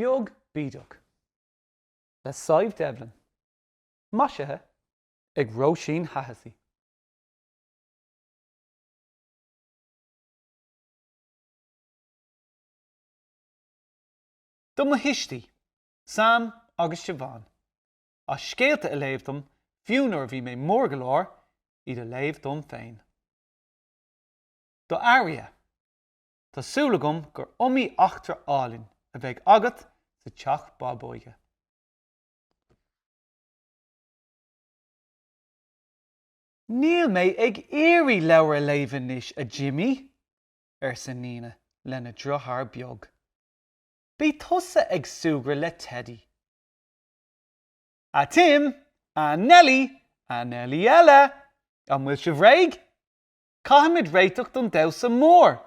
Beag Bídeach le Sadhbh Devlin, maisithe ag Roisín Hahessy. Do mo histí, Sam agus Siobhan, a scéalta a léamh fiúnar bhí mé mór go leor iad a léamh dom féin. Do airíthe, tásúla gom gur iomaí achtar álinn a bheith agat sa teach Bob Óige. Níl mé ag éirí Leabharlainne a Jimmy sa nína lena drothar beag. Bí tusa ag suagra le Teddy. A Tim, a Nelly eile, an bhfuil se bhréig. Caithimid réiteach don domsa mór.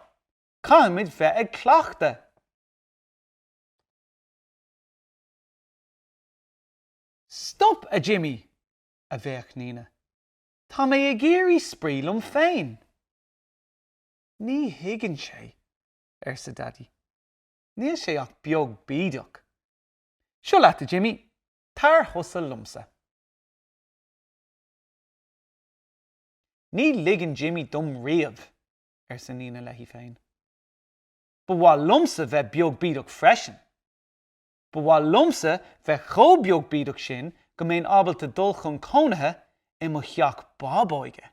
Caithimid bheith ag cleachta. Stop a Jimmy, a bheadh nína. Tá mé ag éirí sprílumm féin. Ní higann sé, sa daddy. Níl sé ach Beag Bídeach. Seo leat a Jimmy, tar thusa lumsa. Ní ligean Jimmy dom riamh, sa nína lehí féin. Ba bhá lumsa bheith Beag Bídeach freisin. Ba bhá lumsa bheith cho Beag Bídeach sin go mbeidh ábalta dul chun cónaithe I mo cheach Bob Óige.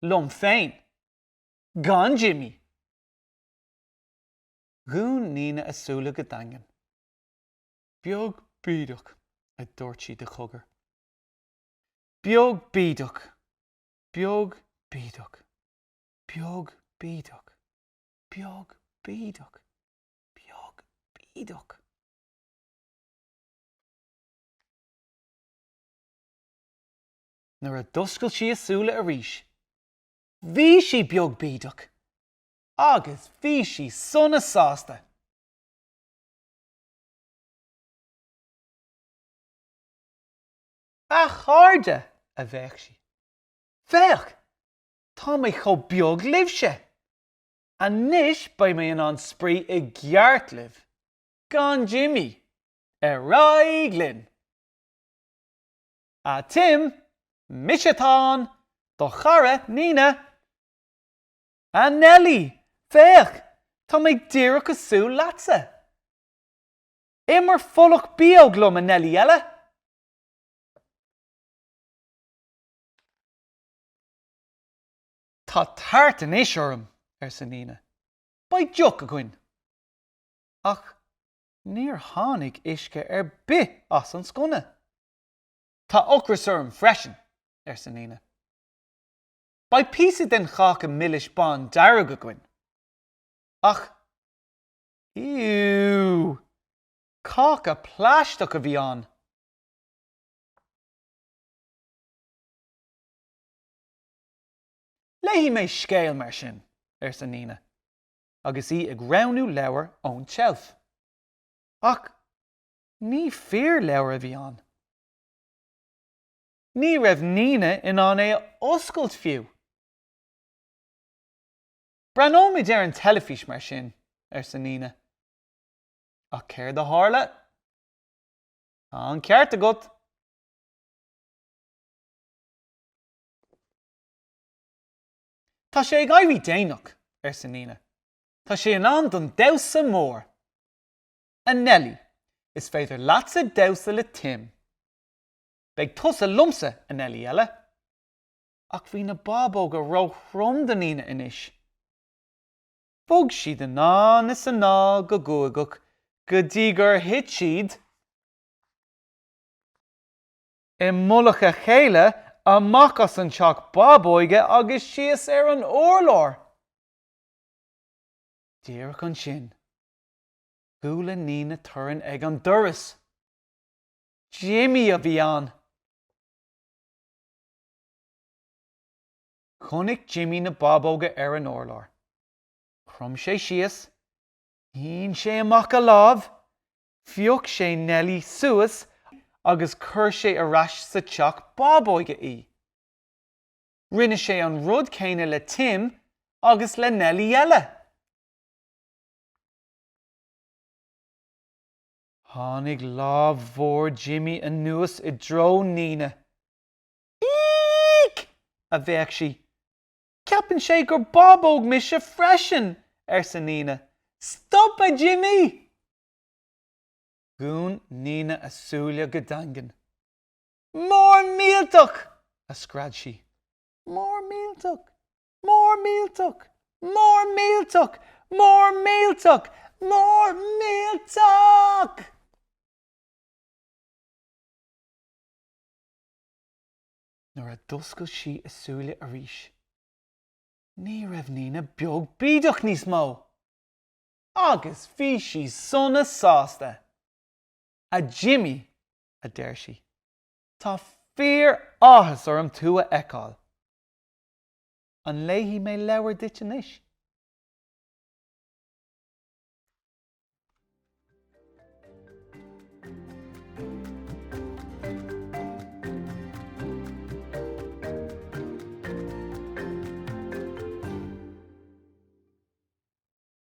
Lum féin. Gan Jimmy. Gún nína a súla go daingean. Beag Bídeach a dúirt siad de chugar. Beag Bídeach. Beag Bídeach. Beag Bídeach. Beag Bídeach. Beag Bídeach. Nuair a doscail sí a súla a rís. Bhí sí Beag Bídeach. Agus bhí sí sona sásta. A cháirde a bheadh sí. Bheadh, tá mé chomh beag libhse. A níos ba mé an sprí I gceart libh. Gan Jimmy, Ráighlinn. A Tim, Mishetán, do chara nína. A Nelly, bheadh, tá mé díreach go sú leatsa. Imar folach beag lum a Nelly eile. Tá tart an éis orm, sa nína. Ba deoch a gcuin. Ach, níor tháinig isce bith as an scona. Tá ocras orm freisin, sa nína. Ba písa den chacha millish bán dara go gcuin. Ach, iú, cacha pláisteach a bhí an. Léihí mé scéal mar sin, sa nína, agus í ag raibhnú leabhar ón tseilf. Ach, ní fear leabhar a bhí an. Ní raibh nína in an é oscailt fiú. Branóid an telefís mar sin, sa nína. Ach céir do hála? An ceart agat. Tá sé ag éirí déanaach, sa nína. Tá sé an don domsa mór. A Nelly, is féidir leatsa domsa le Tim. Beidh tusa lumsa a Nelly eile. Ach bhí na Bob Óige ró chrum do nína inis. Bog siad an ná na san ná go gcuaigach go dtí gur hit siad I mulacha chéile amach as an teach Bob Óige agus síos an urlár. Díreach an sin. Gúla nína turann ag an doras. Jimmy a bhí an. Chonaic Jimmy na Bob Óige an urlár. Chrum sé síos, hín sé amach a lámh, bheadh sé Nelly suas agus chuir sé a rais sa teach Bob Óige í. Rinne sé an rud céine le Tim agus le Nelly eile. Tháinig lámhór Jimmy anuas I dro Nína. Eek! A bheadh sí. Ceapann sé gur Bob óg mise freisin sa Nína. Stop a Jimmy! Gún Nína a súile go dangan. Mór mílteach! A scrad sí. Mór mílteach! Mór mílteach! Mór mílteach! Mór mílteach! Mór mílteach! Nuair a doscail sí a súile arís. Ní raibh Nína beag bídeach níos mó. Agus bhí sí sonna sásta. A Jimmy, a deir sí. Tá fíor áthas orm tua eicáil. An léihí mé leabhar dit anois.